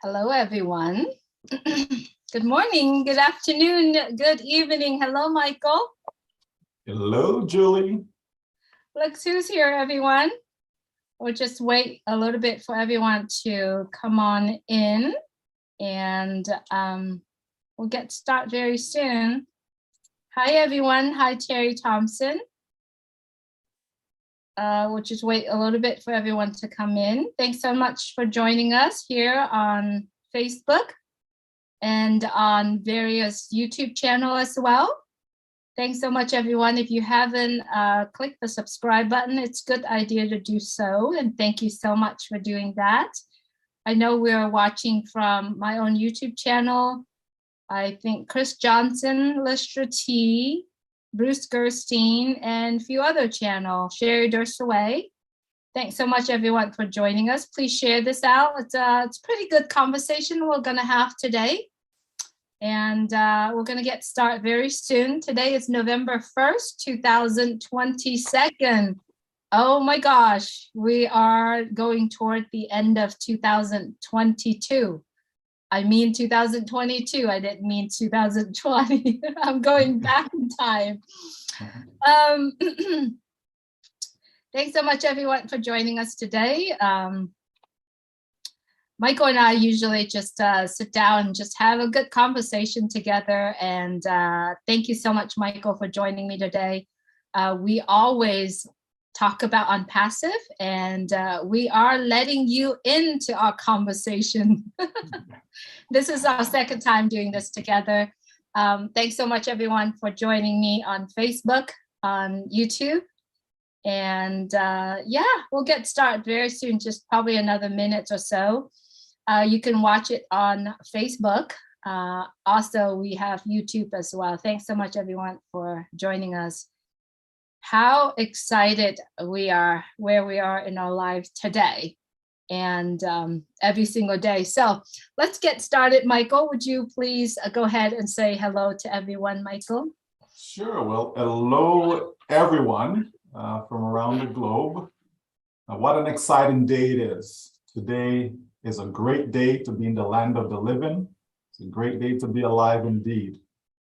Hello, everyone. Good morning, good afternoon, good evening. Hello, Michael. Hello, Julie. Look who's here, everyone. We'll just wait a little bit for everyone to come on in, and we'll get started very soon. Hi, everyone. Hi, Terry Thompson. We'll just wait a little bit for everyone to come in. Thanks so much for joining us here on Facebook and on various YouTube channels as well. Thanks so much, everyone. If you haven't clicked the subscribe button, it's a good idea to do so. And thank you so much for doing that. I know we're watching from my own YouTube channel. I think Chris Johnson, Listra T, Bruce Gerstein, and a few other channels. Sherry Dursaway. Thanks so much, everyone, for joining us. Please share this out. It's a pretty good conversation we're going to have today. And we're going to get started very soon. Today is November 1st, 2022. Oh my gosh, we are going toward the end of 2022. I mean 2022, I didn't mean 2020. I'm going back in time. Thanks so much, everyone, for joining us today. Michael and I usually just sit down and just have a good conversation together. And thank you so much, Michael, for joining me today. We always talk about OnPassive, and we are letting you into our conversation. This is our second time doing this together. Thanks so much, everyone, for joining me on Facebook, on YouTube. And yeah, we'll get started very soon, just probably another minute or so. You can watch it on Facebook. Also, we have YouTube as well. Thanks so much, everyone, for joining us. How excited we are where we are in our lives today and every single day. So let's get started. Michael, would you please go ahead and say hello to everyone, Michael? Sure. Well, hello, everyone from around the globe. What an exciting day it is. Today is a great day to be in the land of the living. It's a great day to be alive indeed.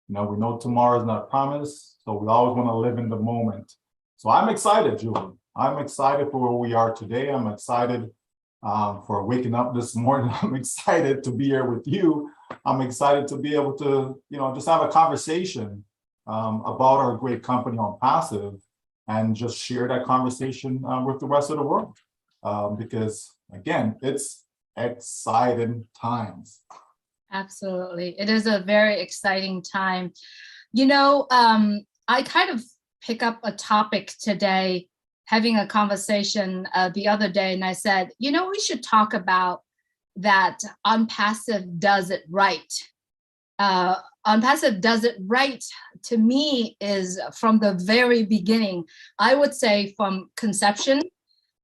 You know, we know tomorrow is not promised, so we always want to live in the moment. So I'm excited, Julie. I'm excited for where we are today. I'm excited for waking up this morning. I'm excited to be here with you. I'm excited to be able to, you know, just have a conversation about our great company OnPassive and just share that conversation with the rest of the world. Because again, it's exciting times. Absolutely. It is a very exciting time. You know, I kind of pick up a topic today, having a conversation the other day, and I said, you know, we should talk about that OnPassive does it right. OnPassive does it right, to me, is from the very beginning. I would say from conception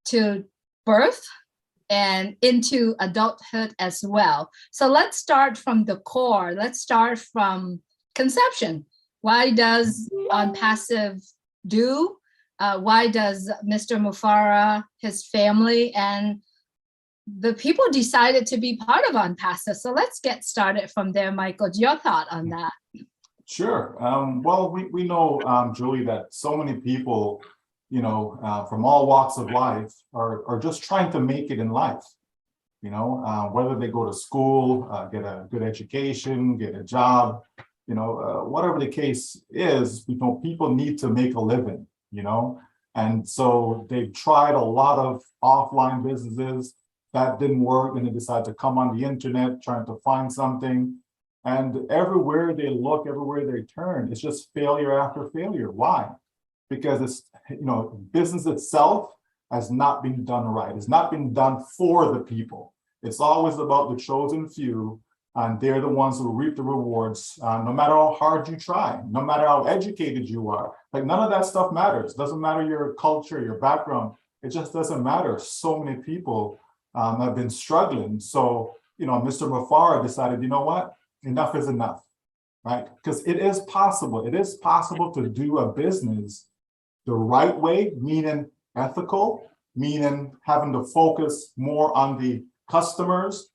to birth and into adulthood as well. So let's start from the core. Let's start from conception. Why does OnPassive do? Why does Mr. Mufara, his family, and the people decided to be part of OnPassive? So let's get started from there, Michael. Your thought on that? Sure. Well, we know, Julie, that so many people, you know, from all walks of life are just trying to make it in life, you know, whether they go to school, get a good education, get a job, you know, whatever the case is, you know, people need to make a living, you know, and so they've tried a lot of offline businesses that didn't work, and they decided to come on the internet trying to find something. And everywhere they look, everywhere they turn, it's just failure after failure. Why? Because it's, you know, business itself has not been done right. It's not been done for the people. It's always about the chosen few, and they're the ones who reap the rewards, no matter how hard you try, no matter how educated you are. Like, none of that stuff matters. Doesn't matter your culture, your background. It just doesn't matter. So many people have been struggling. So, you know, Mr. Mufara decided, you know what? Enough is enough, right? Because it is possible. It is possible to do a business the right way, meaning ethical, meaning having to focus more on the customers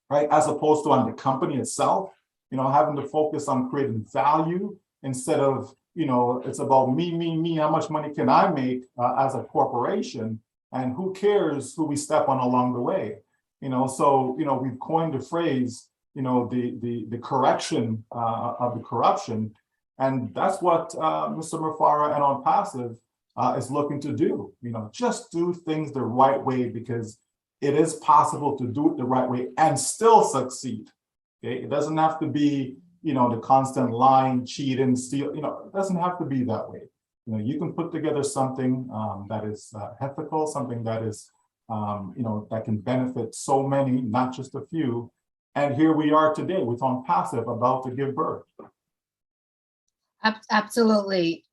right? As opposed to on the company itself, having to focus on creating value instead of, it's about me, how much money can I make as a corporation, and who cares who we step on along the way, so, we've coined the phrase, the correction of the corruption. And that's what Mr. Mufara and On Passive is looking to do, just do things the right way, because it is possible to do it the right way and still succeed. Okay, it doesn't have to be, the constant lying, cheating, steal, it doesn't have to be that way. You can put together something that is ethical, something that is, that can benefit so many, not just a few. And here we are today with On Passive about to give birth. Absolutely.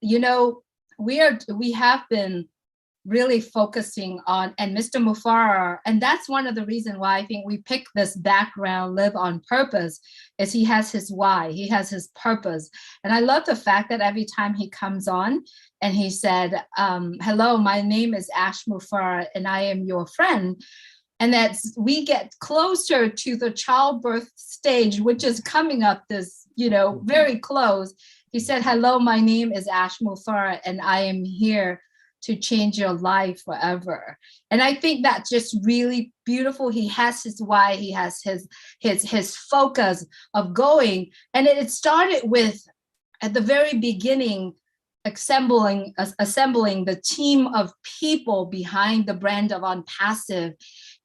We have been really focusing on, and Mr. Mufara, and that's one of the reasons why I think we picked this background, Live on Purpose, is he has his why, he has his purpose. And I love the fact that every time he comes on and he said, hello, my name is Ash Mufara and I am your friend. And that's, we get closer to the childbirth stage, which is coming up this, very close. He said, hello, my name is Ash Mufara and I am here to change your life forever. And I think that's just really beautiful. He has his why, he has his focus of going. And it started with, at the very beginning, assembling the team of people behind the brand of On Passive.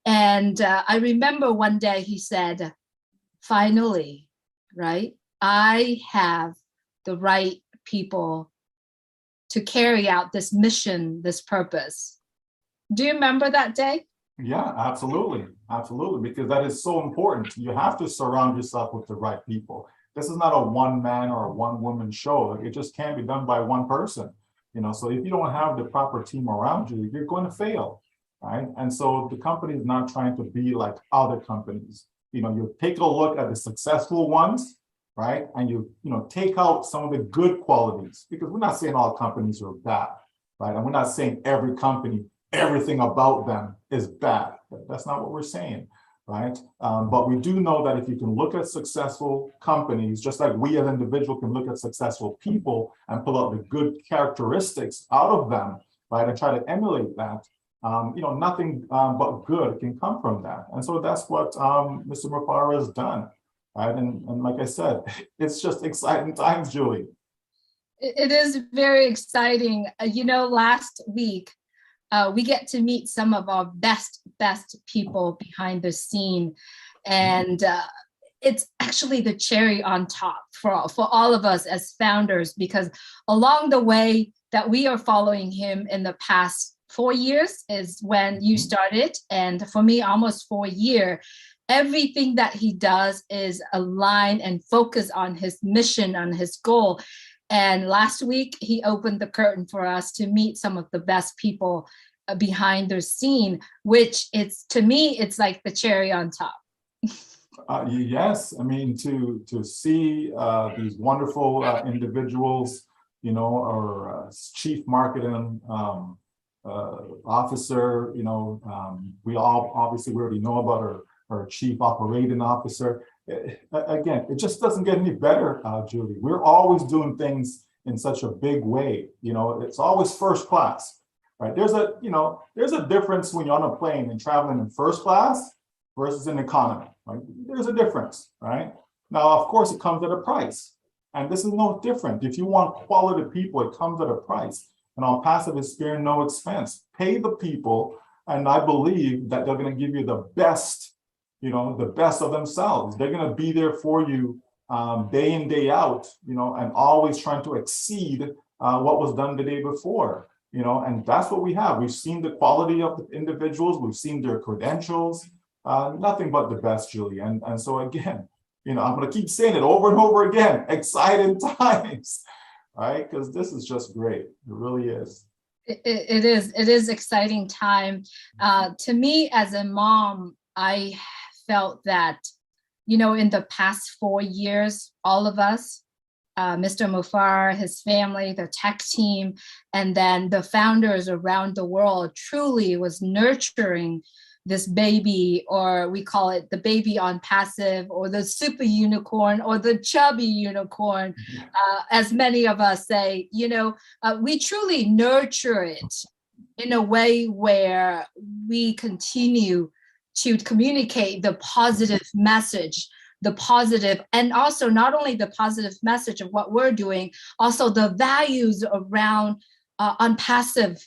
And I remember one day he said, finally, right, I have the right people to carry out this mission, this purpose. Do you remember that day? Yeah, absolutely. Absolutely. Because that is so important. You have to surround yourself with the right people. This is not a one man or a one woman show. It just can't be done by one person. So if you don't have the proper team around you, you're going to fail. Right. And so the company is not trying to be like other companies. You take a look at the successful ones, right? And you take out some of the good qualities, because we're not saying all companies are bad, right? And we're not saying every company, everything about them is bad. That's not what we're saying, right? But we do know that if you can look at successful companies, just like we as individuals can look at successful people and pull out the good characteristics out of them, right? And try to emulate that, nothing but good can come from that. And so that's what Mr. Mufara has done. Right. And like I said, it's just exciting times, Julie. It is very exciting. Last week, we get to meet some of our best people behind the scene. And it's actually the cherry on top for all of us as founders, because along the way that we are following him in the past 4 years is when you started. And for me, almost 4 years. Everything that he does is aligned and focused on his mission, on his goal. And last week, he opened the curtain for us to meet some of the best people behind the scene, which to me, it's like the cherry on top. Yes, I mean, to see these wonderful individuals, or chief marketing officer, we already know about her. Or chief operating officer. Again, it just doesn't get any better, Julie. We're always doing things in such a big way. It's always first class, right? There's a difference when you're on a plane and traveling in first class versus in economy, right? There's a difference, right? Now, of course, it comes at a price. And this is no different. If you want quality people, it comes at a price. And On Passive is sparing no expense. Pay the people, and I believe that they're going to give you the best of themselves. They're going to be there for you day in, day out, and always trying to exceed what was done the day before, and that's what we have. We've seen the quality of the individuals. We've seen their credentials, nothing but the best, Julie. And so again, I'm going to keep saying it over and over again, exciting times, right? Because this is just great. It really is. It is exciting time. To me, as a mom, I felt that, in the past 4 years, all of us, Mr. Mufara, his family, the tech team, and then the founders around the world truly was nurturing this baby, or we call it the baby on passive, or the super unicorn, or the chubby unicorn, as many of us say, we truly nurture it in a way where we continue to communicate the positive message, the positive, and also not only the positive message of what we're doing, also the values around on passive,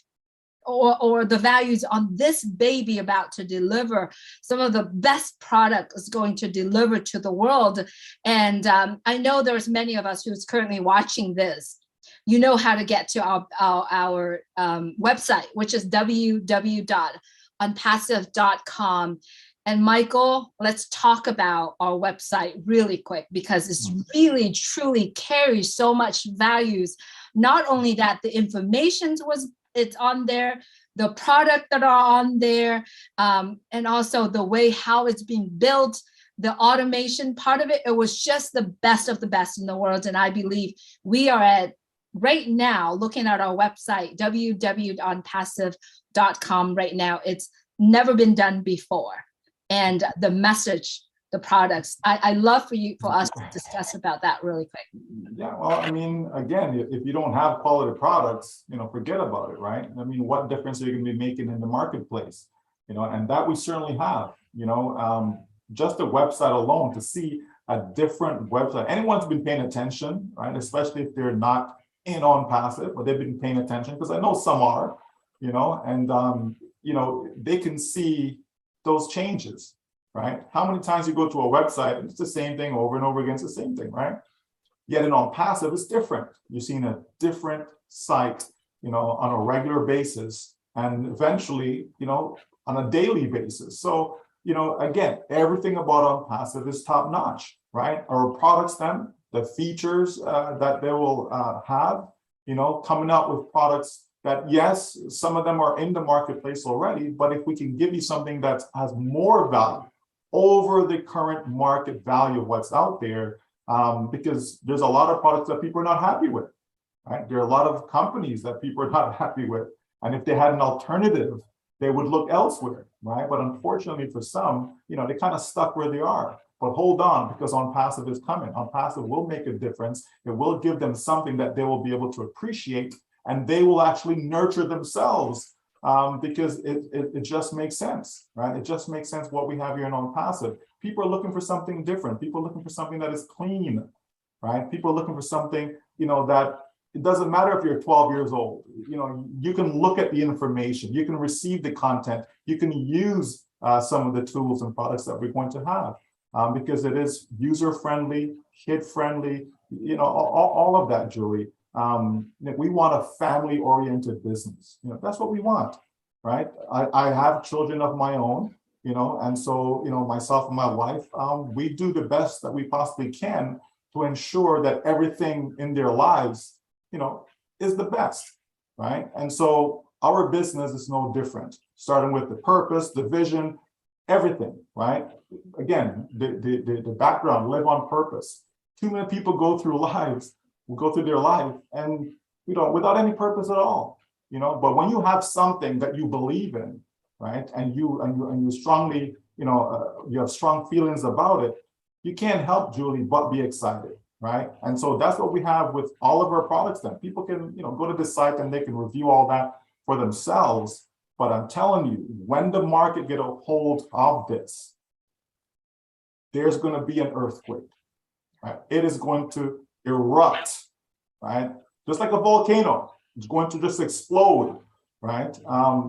or the values on this baby about to deliver some of the best product is going to deliver to the world. And I know there's many of us who's currently watching this. You know how to get to our website, which is www.unpassive.com. And Michael, let's talk about our website really quick, because it's really, truly carries so much values. Not only that, the information it's on there, the product that are on there, and also the way how it's being built, the automation part of it. It was just the best of the best in the world. And I believe we are at, right now, looking at our website, www.unpassive.com right now, it's never been done before. And the message, the products, I love for us to discuss about that really quick. Yeah, well, I mean, again, if you don't have quality products, forget about it, right? I mean, what difference are you going to be making in the marketplace? And that we certainly have, just the website alone, to see a different website. Anyone's been paying attention, right? Especially if they're not in on passive, but they've been paying attention, because I know some are, and, they can see those changes, right? How many times you go to a website and it's the same thing over and over again, it's the same thing, right? Yet in on passive, it's different. You're seeing a different site, on a regular basis, and eventually, on a daily basis. So, again, everything about on passive is top notch, right? Our products, then, the features that they will have, coming out with products that, yes, some of them are in the marketplace already, but if we can give you something that has more value over the current market value of what's out there, because there's a lot of products that people are not happy with, right? There are a lot of companies that people are not happy with. And if they had an alternative, they would look elsewhere, right? But unfortunately for some, they kind of stuck where they are. But hold on, because on passive is coming. On passive will make a difference. It will give them something that they will be able to appreciate, and they will actually nurture themselves, because it just makes sense, right? It just makes sense what we have here in on passive. People are looking for something different. People are looking for something that is clean, right? People are looking for something, that it doesn't matter if you're 12 years old. You can look at the information, you can receive the content, you can use some of the tools and products that we're going to have, because it is user-friendly, kid-friendly, all of that, Julie. We want a family-oriented business. That's what we want, right? I have children of my own, and so, myself and my wife, we do the best that we possibly can to ensure that everything in their lives, is the best, right? And so our business is no different, starting with the purpose, the vision, everything, right? Again, the background, live on purpose. Too many people go through their life and without any purpose at all, but when you have something that you believe in, right, and you strongly, you have strong feelings about it, you can't help, Julie, but be excited, right? And so that's what we have with all of our products. Then people can, go to the site and they can review all that for themselves. But I'm telling you, when the market get a hold of this, there's going to be an earthquake, right? It is going to erupt, right? Just like a volcano, it's going to just explode, right?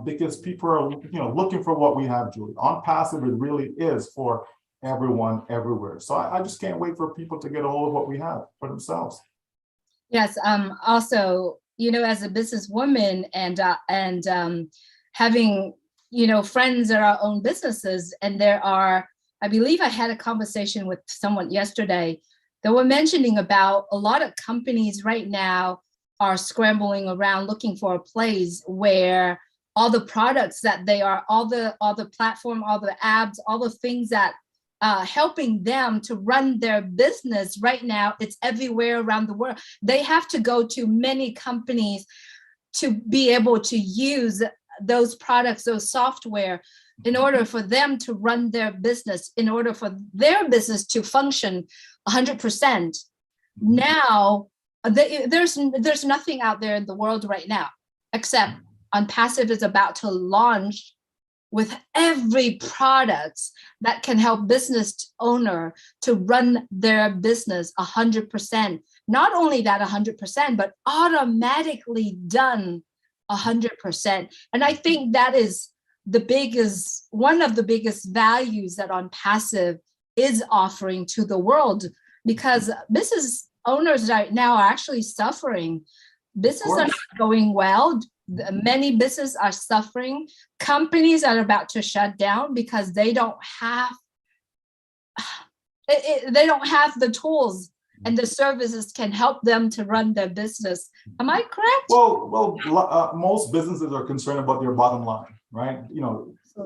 Because people are, looking for what we have, Julie. On passive, it really is for everyone, everywhere. So I just can't wait for people to get a hold of what we have for themselves. Yes. Also, as a businesswoman and having, friends that are own businesses, and I believe I had a conversation with someone yesterday. They were mentioning about a lot of companies right now are scrambling around looking for a place where all the products that they are, all the platform, all the apps, all the things that helping them to run their business right now, it's everywhere around the world. They have to go to many companies to be able to use those products, those software, in order for them to run their business, in order for their business to function 100%. Now, there's nothing out there in the world right now, except OnPassive is about to launch with every product that can help business owner to run their business 100%. Not only that 100%, but automatically done 100%. And I think that is one of the biggest values that OnPassive is offering to the world, because business owners right now are actually suffering. Business are not going well. Many businesses are suffering. Companies are about to shut down because they don't have the tools and the services can help them to run their business. Am I correct? Well, most businesses are concerned about their bottom line, right?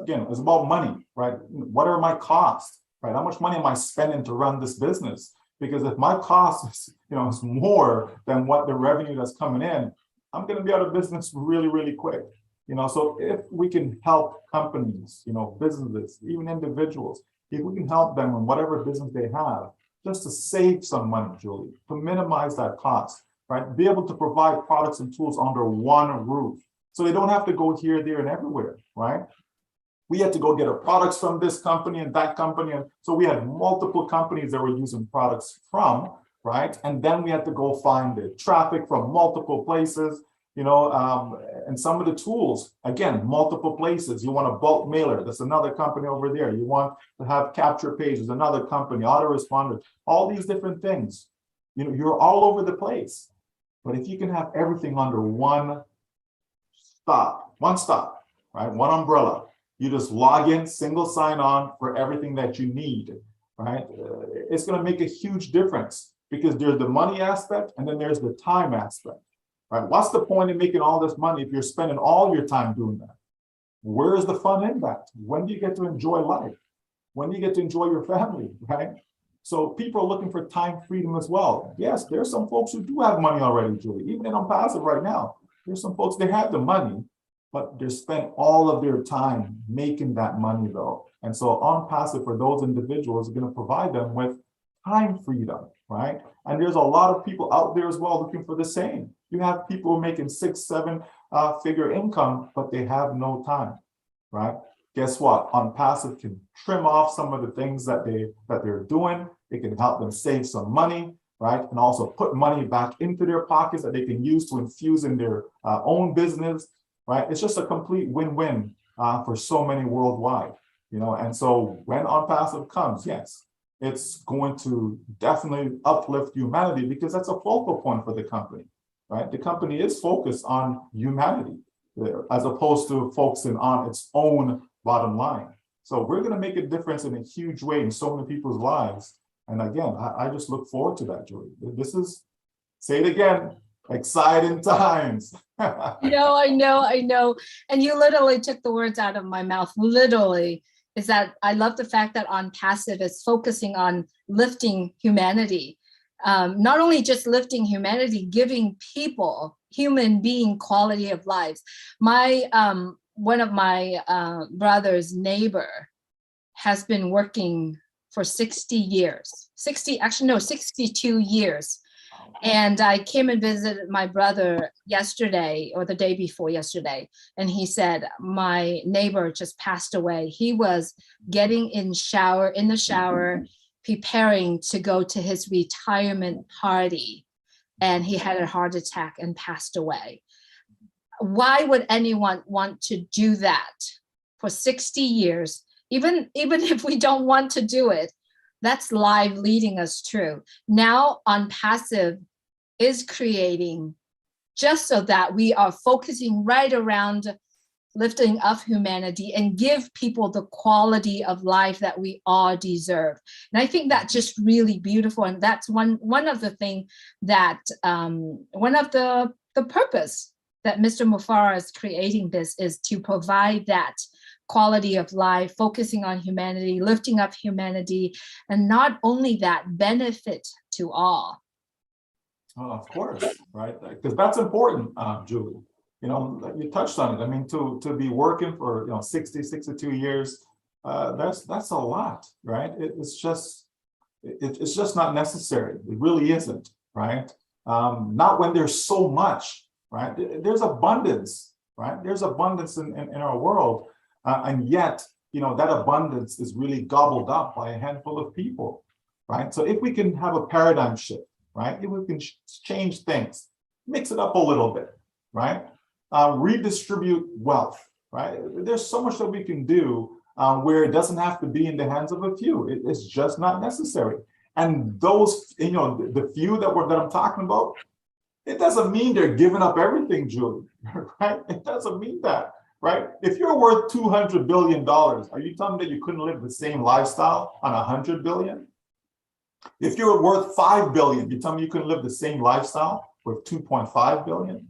Again, it's about money, right? What are my costs, right? How much money am I spending to run this business? Because if my cost is, is more than what the revenue that's coming in, I'm going to be out of business really, really quick. So if we can help companies, businesses, even individuals, if we can help them in whatever business they have, just to save some money, Julie, to minimize that cost, right? Be able to provide products and tools under one roof, so they don't have to go here, there, and everywhere, right? We had to go get our products from this company and that company. And so we had multiple companies that were using products from, right? And then we had to go find the traffic from multiple places, and some of the tools, again, multiple places. You want a bulk mailer, that's another company over there. You want to have capture pages, another company, autoresponder, all these different things. You're all over the place. But if you can have everything under one stop, right? One umbrella. You just log in, single sign on for everything that you need, right? It's going to make a huge difference, because there's the money aspect and then there's the time aspect, right? What's the point in making all this money if you're spending all your time doing that? Where is the fun in that? When do you get to enjoy life? When do you get to enjoy your family, right? So people are looking for time freedom as well. Yes, there's some folks who do have money already, Julie. Even in OnPassive right now, there's some folks, they have the money, but they spend all of their time making that money though. And so OnPassive for those individuals is going to provide them with time freedom, right? And there's a lot of people out there as well looking for the same. You have people making 6-7 figure income, but they have no time, right? Guess what? OnPassive can trim off some of the things that they're doing. It can help them save some money, right? And also put money back into their pockets that they can use to infuse in their own business. Right? It's just a complete win-win for so many worldwide, and so when OnPassive comes, yes, it's going to definitely uplift humanity, because that's a focal point for the company, right? The company is focused on humanity as opposed to focusing on its own bottom line. So we're going to make a difference in a huge way in so many people's lives. And again, I just look forward to that, Julie. This is, say it again, exciting times. I know. And you literally took the words out of my mouth. Literally, is that I love the fact that OnPassive is focusing on lifting humanity. Not only just lifting humanity, giving people, human being, quality of lives. One of my brother's neighbor has been working for 60 years, 62 years. And I came and visited my brother yesterday, or the day before yesterday, and he said, my neighbor just passed away. He was getting in the shower, preparing to go to his retirement party, and he had a heart attack and passed away. Why would anyone want to do that for 60 years? Even if we don't want to do it, that's life leading us through. Now OnPassive is creating just so that we are focusing right around lifting up humanity and give people the quality of life that we all deserve. And I think that's just really beautiful. And that's one of the things that, one of the purpose that Mr. Mufara is creating this is to provide that quality of life, focusing on humanity, lifting up humanity, and not only that, benefit to all. Of course, right? Because that's important, Julie. like you touched on it. I mean, to be working for 60, 62 years, that's a lot, right? It's just not necessary. It really isn't, right? Not when there's so much, right? There's abundance, right? There's abundance in our world, and yet, that abundance is really gobbled up by a handful of people, right? So if we can have a paradigm shift, right? If we can change things, mix it up a little bit, right? Redistribute wealth, right? There's so much that we can do where it doesn't have to be in the hands of a few. It's just not necessary. And those, the few that I'm talking about, it doesn't mean they're giving up everything, Julie, right? It doesn't mean that, right? If you're worth $200 billion, are you telling me that you couldn't live the same lifestyle on 100 billion? If you're worth 5 billion, you tell me you couldn't live the same lifestyle with 2.5 billion?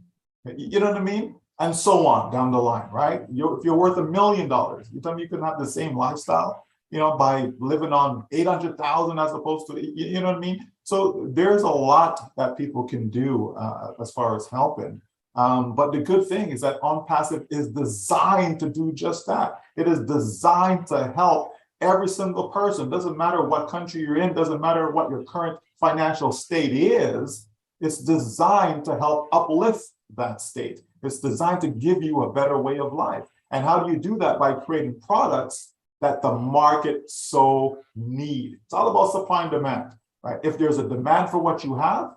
You know what I mean? And so on down the line, right? If you're worth $1 million, you tell me you couldn't have the same lifestyle, by living on 800,000 as opposed to, you know what I mean? So there's a lot that people can do as far as helping. But the good thing is that OnPassive is designed to do just that. It is designed to help every single person. Doesn't matter what country you're in, doesn't matter what your current financial state is. It's designed to help uplift that state. It's designed to give you a better way of life. And how do you do that? By creating products that the market so need. It's all about supply and demand, right? If there's a demand for what you have,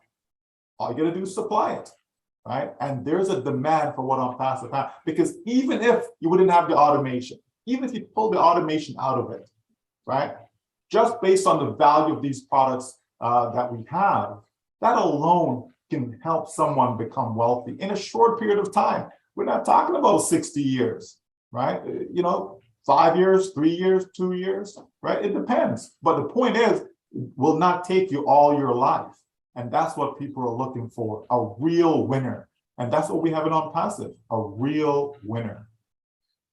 all you gotta do is supply it, right? And there's a demand for what OnPassive has, because even if you wouldn't have the automation, even if you pull the automation out of it, right? Just based on the value of these products that we have, that alone can help someone become wealthy in a short period of time. We're not talking about 60 years, right? 5 years, 3 years, 2 years, right? It depends. But the point is, it will not take you all your life. And that's what people are looking for, a real winner. And that's what we have in OnPassive, a real winner.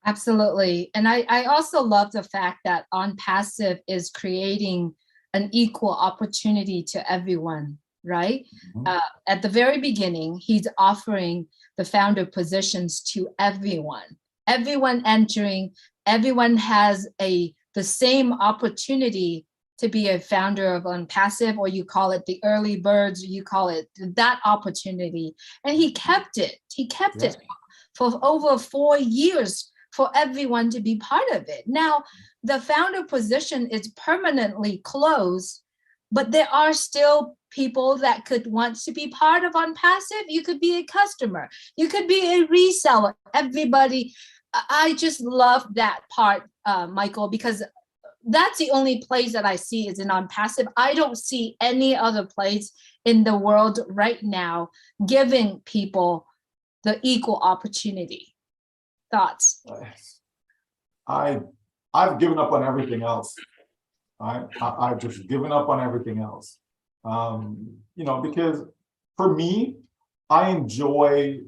Absolutely. And I also love the fact that OnPassive is creating an equal opportunity to everyone, right? Mm-hmm. At the very beginning, he's offering the founder positions to everyone. Everyone entering, everyone has the same opportunity to be a founder of OnPassive, or you call it the early birds, you call it that opportunity. And he kept it. He kept it for over 4 years for everyone to be part of it. Now, the founder position is permanently closed, but there are still people that could want to be part of OnPassive. You could be a customer. You could be a reseller. Everybody, I just love that part, Michael, because that's the only place that I see is in OnPassive. I don't see any other place in the world right now giving people the equal opportunity. Thoughts? I've given up on everything else. I've just given up on everything else. Because for me, I enjoy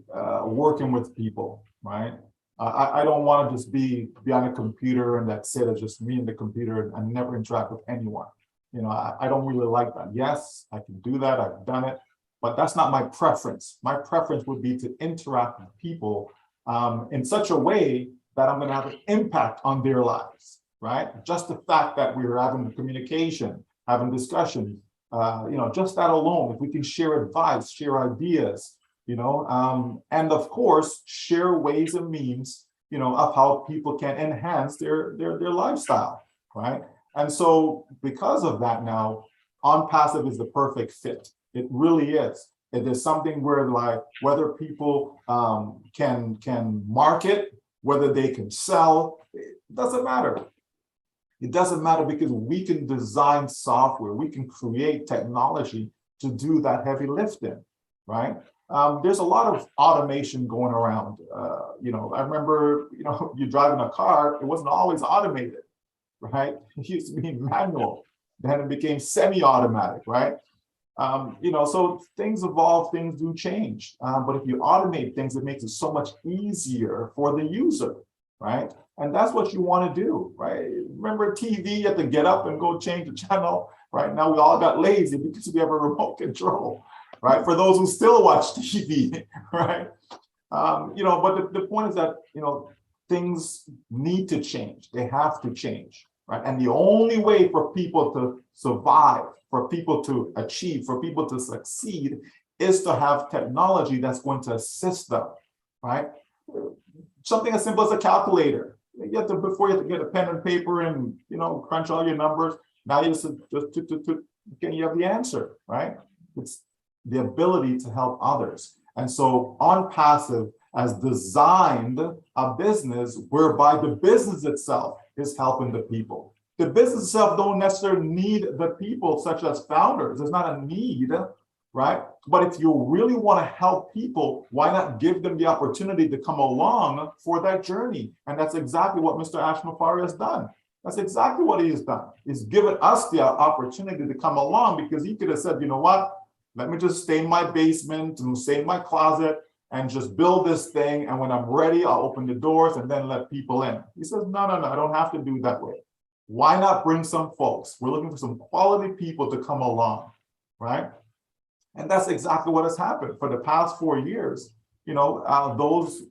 working with people, right? I don't want to just be on a computer and that's it. It's just me and the computer and never interact with anyone. I don't really like that. Yes, I can do that. I've done it, but that's not my preference. My preference would be to interact with people in such a way that I'm going to have an impact on their lives, right? Just the fact that we're having communication, having discussions, just that alone, if we can share advice, share ideas, and of course, share ways and means, of how people can enhance their lifestyle, right? And so because of that now, OnPassive is the perfect fit. It really is. It is something where whether people can market, whether they can sell, it doesn't matter. It doesn't matter because we can design software, we can create technology to do that heavy lifting, right? There's a lot of automation going around. I remember, you driving a car, it wasn't always automated, right? It used to be manual, then it became semi-automatic, right? So things evolve, things do change. But if you automate things, it makes it so much easier for the user, right? And that's what you want to do, right? Remember TV, you have to get up and go change the channel, right? Now we all got lazy because we have a remote control, right? For those who still watch TV, right? But the point is that, things need to change. They have to change, right? And the only way for people to survive, for people to achieve, for people to succeed is to have technology that's going to assist them, right? Something as simple as a calculator. Before you have to get a pen and paper and, crunch all your numbers. Now you just you have the answer, right? It's the ability to help others. And so OnPassive has designed a business whereby the business itself is helping the people. The business itself don't necessarily need the people, such as founders. There's not a need, right? But if you really want to help people, why not give them the opportunity to come along for that journey? And that's exactly what Mr. Ash-Mufareh has done. That's exactly what he has done. He's given us the opportunity to come along, because he could have said, you know what? Let me just stay in my basement and stay in my closet and just build this thing. And when I'm ready, I'll open the doors and then let people in. He says, no, I don't have to do it that way. Why not bring some folks? We're looking for some quality people to come along, right? And that's exactly what has happened for the past 4 years. Those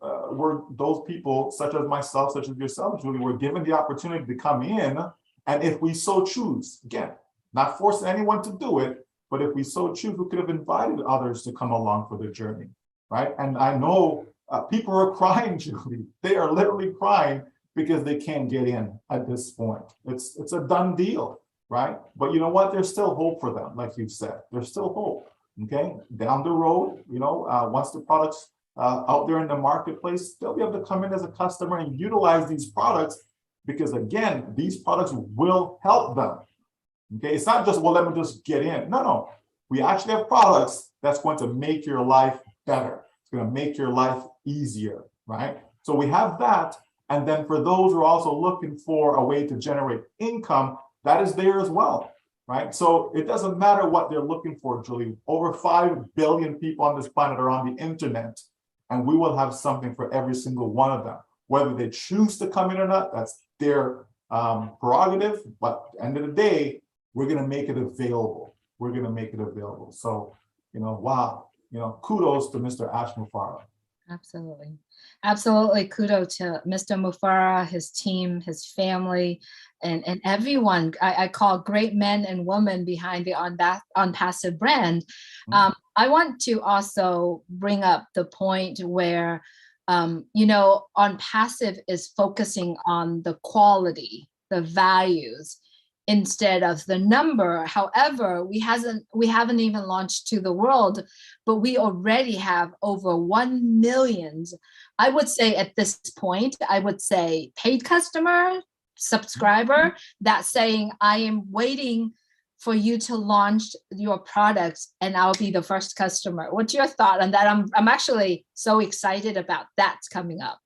people, such as myself, such as yourself, Julie, were given the opportunity to come in. And if we so choose, again, not forcing anyone to do it, but if we so choose, we could have invited others to come along for the journey, right? And I know people are crying, Julie. They are literally crying because they can't get in at this point. It's a done deal, right? But you know what? There's still hope for them, like you said. There's still hope, okay? Down the road, once the product's out there in the marketplace, they'll be able to come in as a customer and utilize these products, because again, these products will help them. Okay, it's not just, well, let me just get in. No, we actually have products that's going to make your life better. It's going to make your life easier, right? So we have that. And then for those who are also looking for a way to generate income, that is there as well, right? So it doesn't matter what they're looking for, Julie. Over 5 billion people on this planet are on the internet, and we will have something for every single one of them. Whether they choose to come in or not, that's their prerogative. But at the end of the day, we're going to make it available. We're going to make it available. So, wow, kudos to Mr. Ash-Mufareh. Absolutely. Absolutely. Kudos to Mr. Mufareh, his team, his family, and everyone. I call great men and women behind the OnPassive brand. I want to also bring up the point where, OnPassive is focusing on the quality, the values, instead of the number. However, we haven't even launched to the world, but we already have over 1 million. I would say at this point, paid customer, subscriber, that's saying, I am waiting for you to launch your products and I'll be the first customer. What's your thought on that? I'm actually so excited about that's coming up.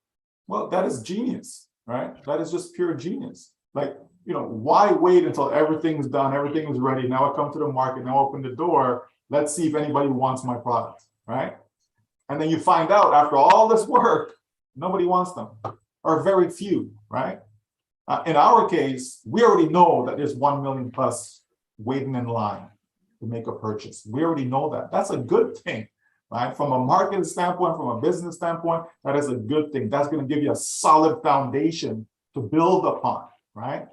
Well, that is genius, right? That is just pure genius. Like, why wait until everything's done, everything is ready? Now I come to the market, now open the door. Let's see if anybody wants my product, right? And then you find out after all this work, nobody wants them, or very few, right? In our case, we already know that there's 1 million plus waiting in line to make a purchase. We already know that. That's a good thing, right? From a marketing standpoint, from a business standpoint, that is a good thing. That's going to give you a solid foundation to build upon, right?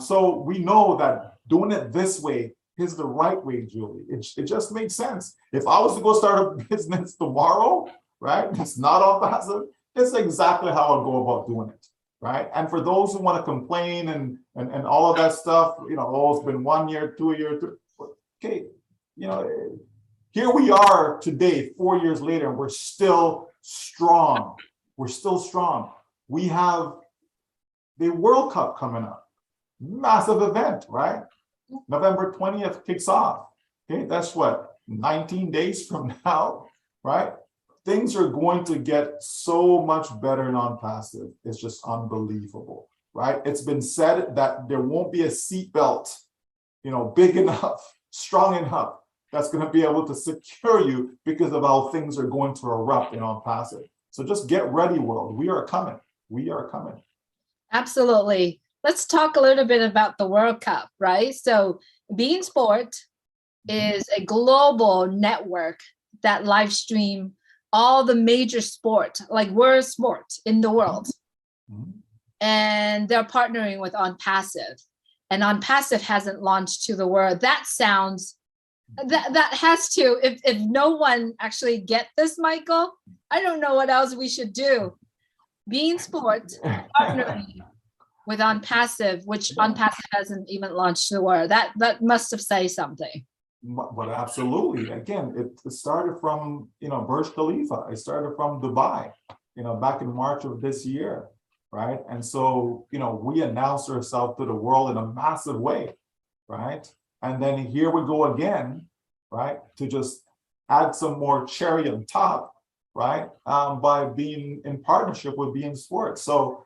So we know that doing it this way is the right way, Julie. It just makes sense. If I was to go start a business tomorrow, right, it's not OnPassive, it's exactly how I'll go about doing it, right? And for those who want to complain and all of that stuff, it's been 1 year, 2 years, okay, here we are today, 4 years later, and we're still strong. We're still strong. We have the World Cup coming up. Massive event, right? November 20th kicks off. Okay, that's what, 19 days from now, right? Things are going to get so much better in OnPassive. It's just unbelievable, right? It's been said that there won't be a seatbelt, big enough, strong enough, that's going to be able to secure you because of how things are going to erupt in OnPassive. So just get ready, world. We are coming. We are coming. Absolutely. Let's talk a little bit about the World Cup, right? So Bein Sport is a global network that live stream all the major sport, like world sport in the world. Mhm. And they're partnering with OnPassive. And OnPassive hasn't launched to the world. That sounds, that has to, if no one actually get this, Michael, I don't know what else we should do. Bean Sport partnering with OnPassive, which OnPassive hasn't even launched to the world. That must have said something. But absolutely, again, it started from, Burj Khalifa. It started from Dubai, back in March of this year, right? And so, we announced ourselves to the world in a massive way, right? And then here we go again, right? To just add some more cherry on top, right? By being in partnership with Bein Sports. So,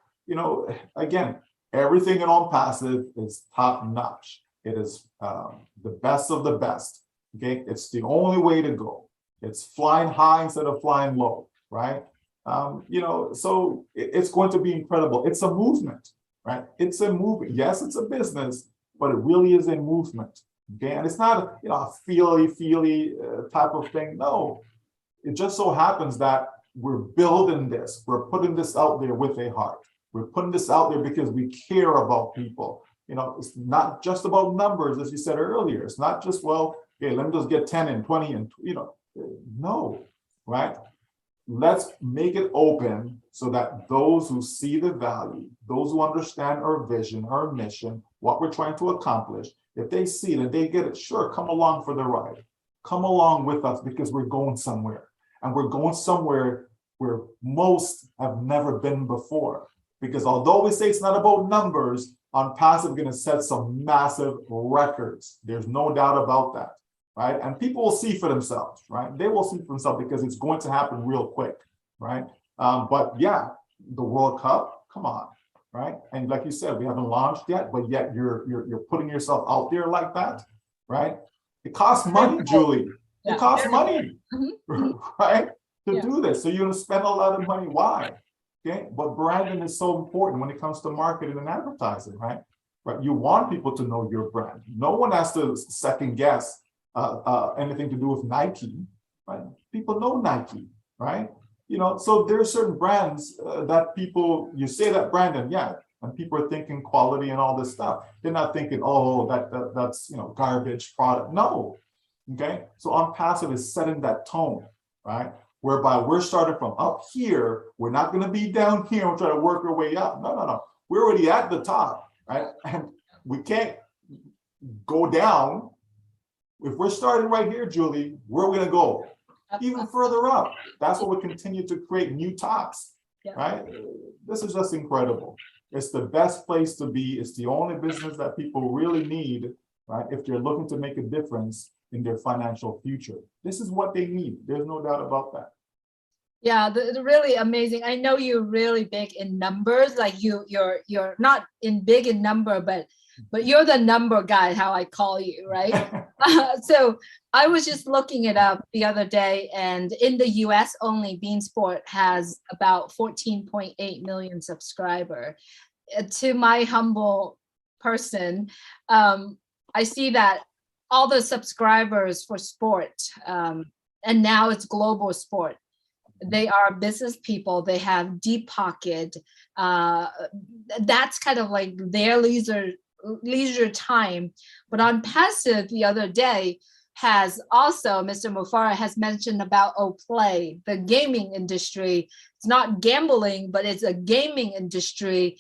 again, everything in OnPassive is top notch. It is the best of the best. Okay, it's the only way to go. It's flying high instead of flying low, right? So it's going to be incredible. It's a movement, right? It's a movement. Yes, it's a business, but it really is a movement. Okay, and it's not a feely type of thing. No, it just so happens that we're building this. We're putting this out there with a heart. We're putting this out there because we care about people. It's not just about numbers, as you said earlier. It's not just, well, okay, let me just get 10 and 20 and, no, right? Let's make it open so that those who see the value, those who understand our vision, our mission, what we're trying to accomplish, if they see it and they get it, sure, come along for the ride. Come along with us because we're going somewhere. And we're going somewhere where most have never been before. Because although we say it's not about numbers, OnPassive going to set some massive records. There's no doubt about that, right? And people will see for themselves, right? They will see for themselves because it's going to happen real quick, right? But yeah, the World Cup, come on, right? And like you said, we haven't launched yet, but yet you're putting yourself out there like that, right? It costs money, Julie. It costs money, right? To do this. So you're going to spend a lot of money. Why? Okay, but branding is so important when it comes to marketing and advertising, right? Right. You want people to know your brand. No one has to second guess anything to do with Nike, right? People know Nike, right? So there's certain brands that people, you say that brand and and people are thinking quality and all this stuff. They're not thinking, oh, that's garbage product. No, okay. So OnPassive is setting that tone, right? Whereby we're starting from up here, we're not going to be down here and try to work our way up. No. We're already at the top, right? And we can't go down. If we're starting right here, Julie, where are we going to go? Even further up. That's what we continue to create new tops, right? This is just incredible. It's the best place to be. It's the only business that people really need, right? If they're looking to make a difference in their financial future. This is what they need. There's no doubt about that. Yeah, the really amazing. I know you're really big in numbers. Like you're not big in number, but you're the number guy, how I call you, right? So I was just looking it up the other day, and in the US only, Bein Sport has about 14.8 million subscribers. To my humble person, I see that all the subscribers for sport, and now it's global sport. They are business people. They have deep pocket. That's kind of like their leisure time. But OnPassive the other day has also, Mr. Mufara has mentioned about Play, the gaming industry. It's not gambling, but it's a gaming industry.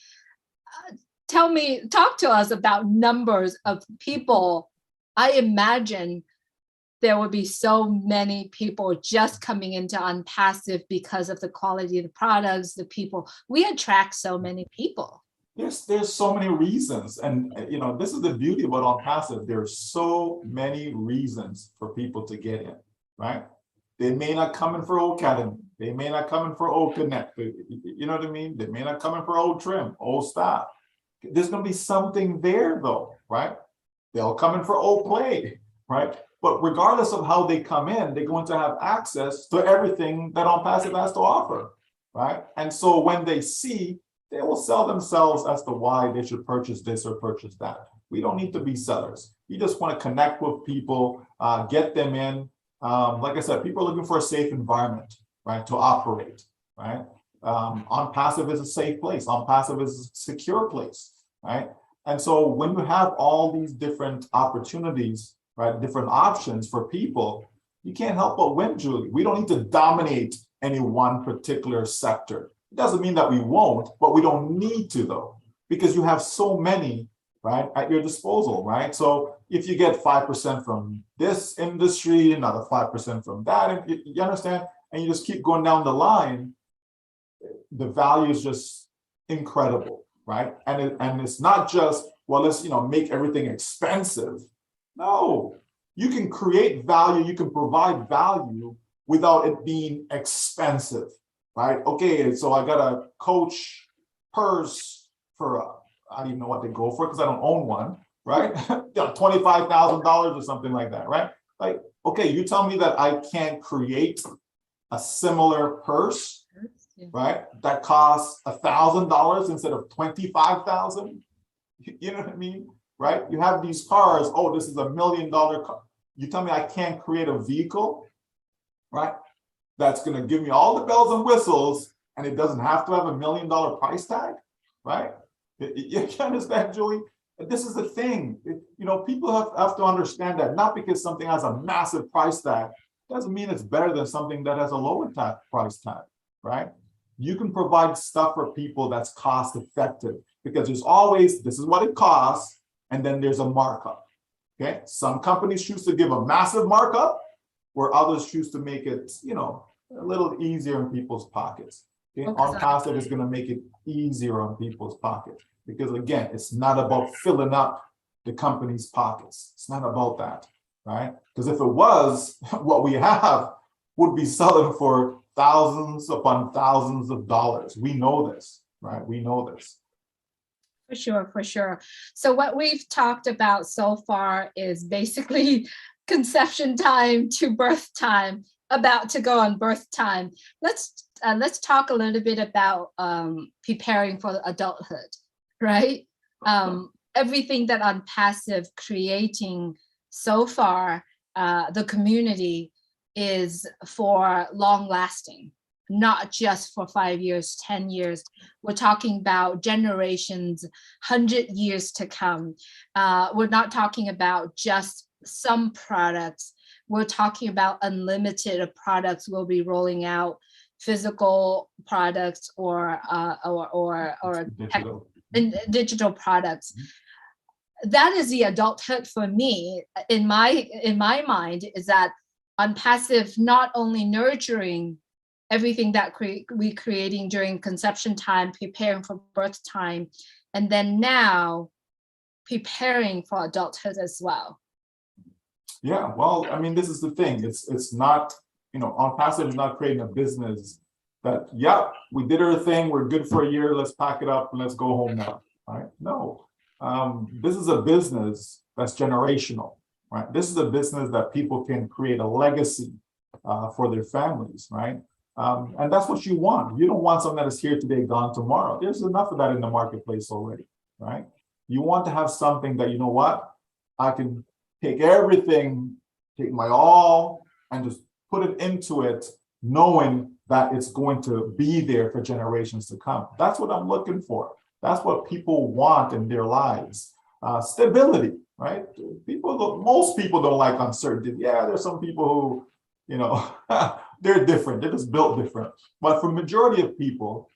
Talk to us about numbers of people. I imagine there would be so many people just coming into OnPassive because of the quality of the products, the people. We attract so many people. There's so many reasons. And this is the beauty about OnPassive. There's so many reasons for people to get in, right? They may not come in for Old Academy. They may not come in for Old Connect. You know what I mean? They may not come in for Old Trim, Old Style. There's going to be something there though, right? They'll come in for Old Play, right? But regardless of how they come in, they're going to have access to everything that OnPassive has to offer, right? And so when they see, they will sell themselves as to why they should purchase this or purchase that. We don't need to be sellers. You just want to connect with people, get them in. Like I said, people are looking for a safe environment, right, to operate, right? On passive is a safe place. On passive is a secure place, right? And so when you have all these different opportunities, right, different options for people, you can't help but win, Julie. We don't need to dominate any one particular sector. It doesn't mean that we won't, but we don't need to, though, because you have so many, right, at your disposal, right? So if you get 5% from this industry, another 5% from that, and you understand, and you just keep going down the line, the value is just incredible, right? And it's not just, well, let's make everything expensive. No, you can create value, you can provide value without it being expensive, right? Okay, so I got a Coach purse for I don't even know what they go for because I don't own one, right? $25,000 or something like that, right? Like, okay, you tell me that I can't create a similar purse, right? That costs $1,000 instead of $25,000. You know what I mean, right? You have these cars. Oh, this is $1 million car. You tell me I can't create a vehicle, right? That's going to give me all the bells and whistles, and it doesn't have to have $1 million price tag, right? You understand, Julie? This is the thing. People have to understand that not because something has a massive price tag doesn't mean it's better than something that has a lower price tag, right? You can provide stuff for people that's cost effective because there's always, this is what it costs, and then there's a markup, okay? Some companies choose to give a massive markup where others choose to make it, a little easier in people's pockets. Okay? On passive is going to make it easier on people's pockets because again, it's not about filling up the company's pockets. It's not about that, right? Because if it was, what we have would be selling for thousands upon thousands of dollars. We know this, right? We know this. For sure, for sure. So what we've talked about so far is basically conception time to birth time, about to go on birth time. Let's talk a little bit about preparing for adulthood, right? Everything that on passive creating so far, the community is for long lasting, not just for 5 years, 10 years. We're talking about generations, 100 years to come. We're not talking about just some products. We're talking about unlimited products we'll be rolling out, physical products or digital products. That is the adulthood for me. In my mind, is that on passive, not only nurturing everything that we creating during conception time, preparing for birth time, and then now preparing for adulthood as well. Yeah, well, I mean, this is the thing. It's not, on passive is not creating a business that, yeah, we did our thing, we're good for a year, let's pack it up and let's go home now, right? No, this is a business that's generational, right? This is a business that people can create a legacy for their families, right? And that's what you want. You don't want something that is here today, gone tomorrow. There's enough of that in the marketplace already, right? You want to have something that, you know what, I can take everything, take my all, and just put it into it, knowing that it's going to be there for generations to come. That's what I'm looking for. That's what people want in their lives. Stability, right? Most people don't like uncertainty. Yeah, there's some people who, they're different. They're just built different. But for majority of people,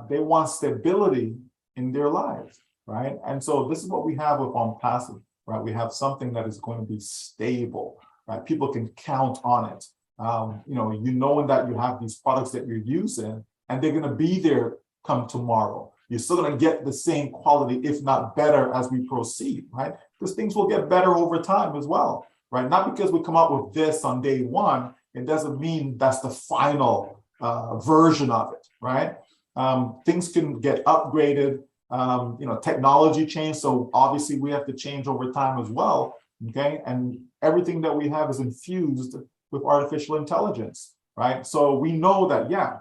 they want stability in their lives, right? And so this is what we have with on passive. Right, we have something that is going to be stable, right? People can count on it. Knowing that you have these products that you're using and they're going to be there come tomorrow. You're still going to get the same quality, if not better, as we proceed, right? Because things will get better over time as well, right? Not because we come up with this on day one, it doesn't mean that's the final version of it, right? Things can get upgraded. Technology change. So obviously we have to change over time as well. Okay. And everything that we have is infused with artificial intelligence, right? So we know that, yeah,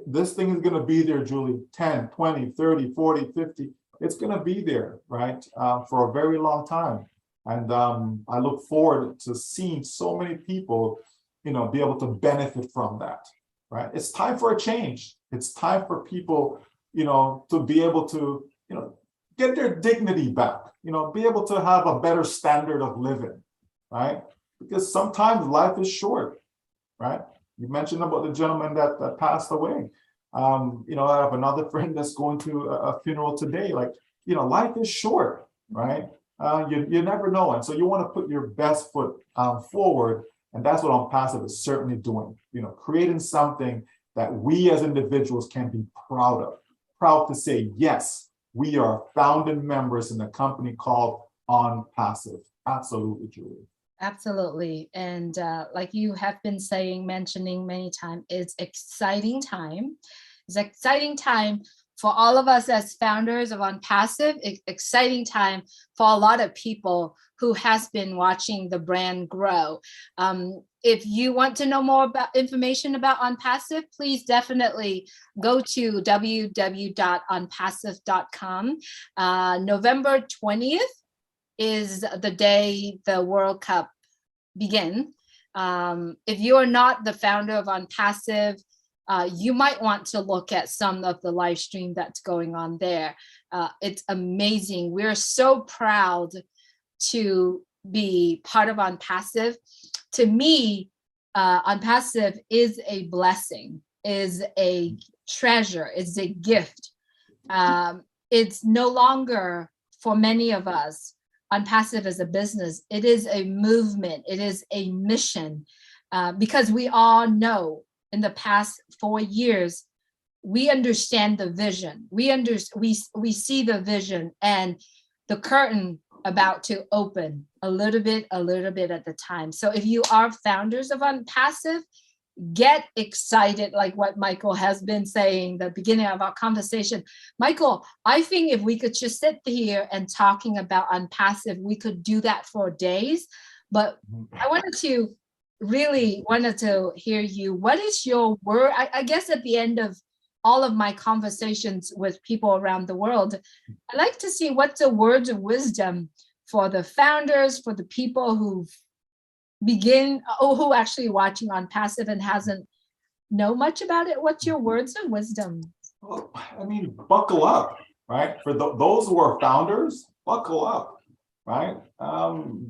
this thing is going to be there, Julie, 10, 20, 30, 40, 50. It's going to be there, right? For a very long time. And I look forward to seeing so many people, be able to benefit from that. right? It's time for a change. It's time for people, to be able to, get their dignity back, be able to have a better standard of living, right? Because sometimes life is short, right? You mentioned about the gentleman that passed away. I have another friend that's going to a funeral today. Like, life is short, right? You never know. And so you want to put your best foot forward. And that's what On Passive is certainly doing, creating something that we as individuals can be proud of, proud to say, yes, we are founding members in a company called On Passive. Absolutely, Julie. Absolutely. And like you have been mentioning many times, it's exciting time. It's exciting time for all of us as founders of On Passive, exciting time for a lot of people who has been watching the brand grow. If you want to know more about information about On Passive, please definitely go to www.onpassive.com. November 20th is the day the World Cup begin. If you are not the founder of On Passive, you might want to look at some of the live stream that's going on there. It's amazing. We're so proud to be part of On Passive. To me, On Passive is a blessing, is a treasure, is a gift. It's no longer, for many of us, On Passive as a business. It is a movement. It is a mission, because we all know in the past 4 years, we understand the vision. We see the vision and the curtain about to open a little bit at the time. So if you are founders of On Passive, get excited, like what Michael has been saying the beginning of our conversation. Michael, I think if we could just sit here and talking about On Passive, we could do that for days. But I wanted to hear you. What is your word? I guess at the end of all of my conversations with people around the world, I like to see what's the words of wisdom for the founders, for the people who actually watching On Passive and hasn't know much about it. What's your words of wisdom? Well, buckle up, right? For those who are founders, buckle up, right?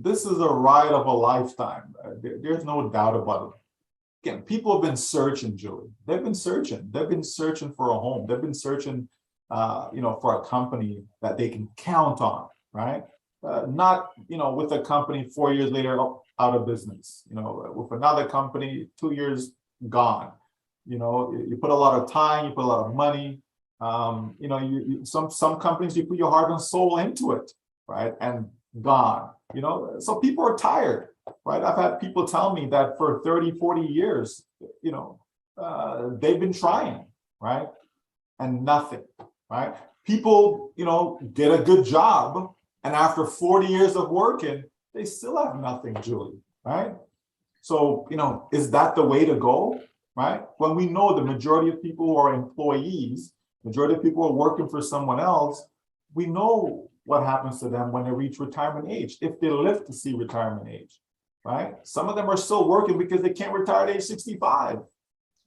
This is a ride of a lifetime. There's no doubt about it. Again, people have been searching, Julie. They've been searching. They've been searching for a home. They've been searching, for a company that they can count on, right? Not, with a company 4 years later out of business. With another company, 2 years gone. You put a lot of time, you put a lot of money. Some companies you put your heart and soul into it, right? And gone. So people are tired, right? I've had people tell me that for 30, 40 years, they've been trying, right? And nothing, right? People, get a good job, and after 40 years of working, they still have nothing, Julie, right? So, is that the way to go, right? When we know the majority of people who are employees, majority of people who are working for someone else, we know what happens to them when they reach retirement age, if they live to see retirement age, right? Some of them are still working because they can't retire at age 65.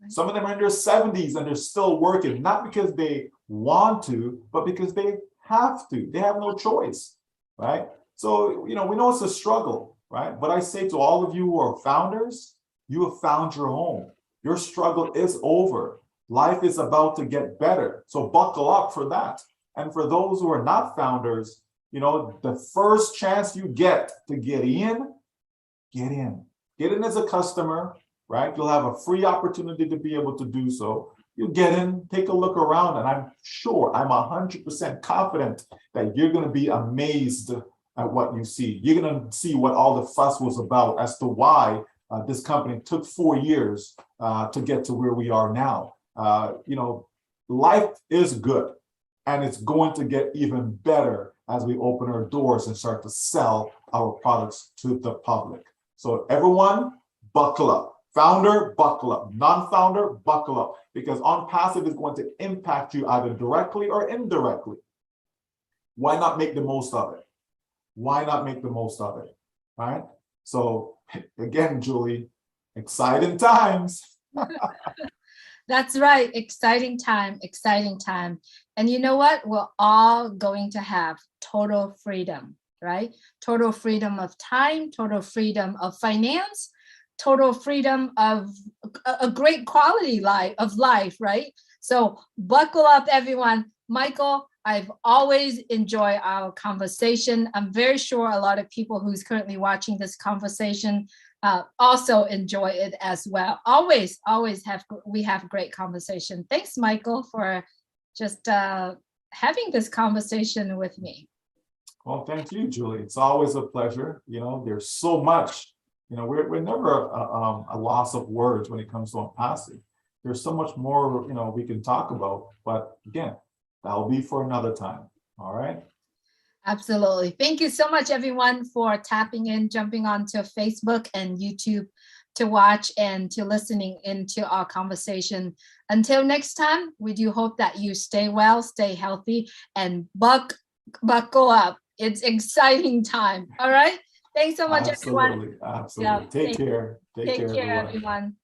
Some of them are in their 70s and they're still working, not because they want to, but because they have to. They have no choice, right? So, we know it's a struggle, right? But I say to all of you who are founders, you have found your home. Your struggle is over. Life is about to get better. So buckle up for that. And for those who are not founders, the first chance you get to get in. Get in as a customer, right? You'll have a free opportunity to be able to do so. You get in, take a look around, and I'm 100% confident that you're going to be amazed at what you see. You're going to see what all the fuss was about as to why this company took 4 years to get to where we are now. Life is good, and it's going to get even better as we open our doors and start to sell our products to the public. So everyone, buckle up. Founder, buckle up. Non-founder, buckle up. Because On Passive is going to impact you either directly or indirectly. Why not make the most of it? Why not make the most of it, right? So again, Julie, exciting times. That's right. Exciting time, exciting time. And you know what? We're all going to have total freedom, right? Total freedom of time, total freedom of finance, total freedom of a great quality of life, right? So buckle up, everyone. Michael, I've always enjoyed our conversation. I'm very sure a lot of people who's currently watching this conversation also enjoy it as well. Always we have great conversation. Thanks, Michael, for just having this conversation with me. Well, thank you, Julie. It's always a pleasure. You know, there's so much. You know, we're never a loss of words when it comes to passing. There's so much more, you know, we can talk about. But again, that'll be for another time. All right. Absolutely. Thank you so much, everyone, for tapping in, jumping onto Facebook and YouTube to watch and to listening into our conversation. Until next time, we do hope that you stay well, stay healthy, and buckle up. It's exciting time. All right. Thanks so much, everyone. Absolutely. Take care. Take care, everyone. everyone.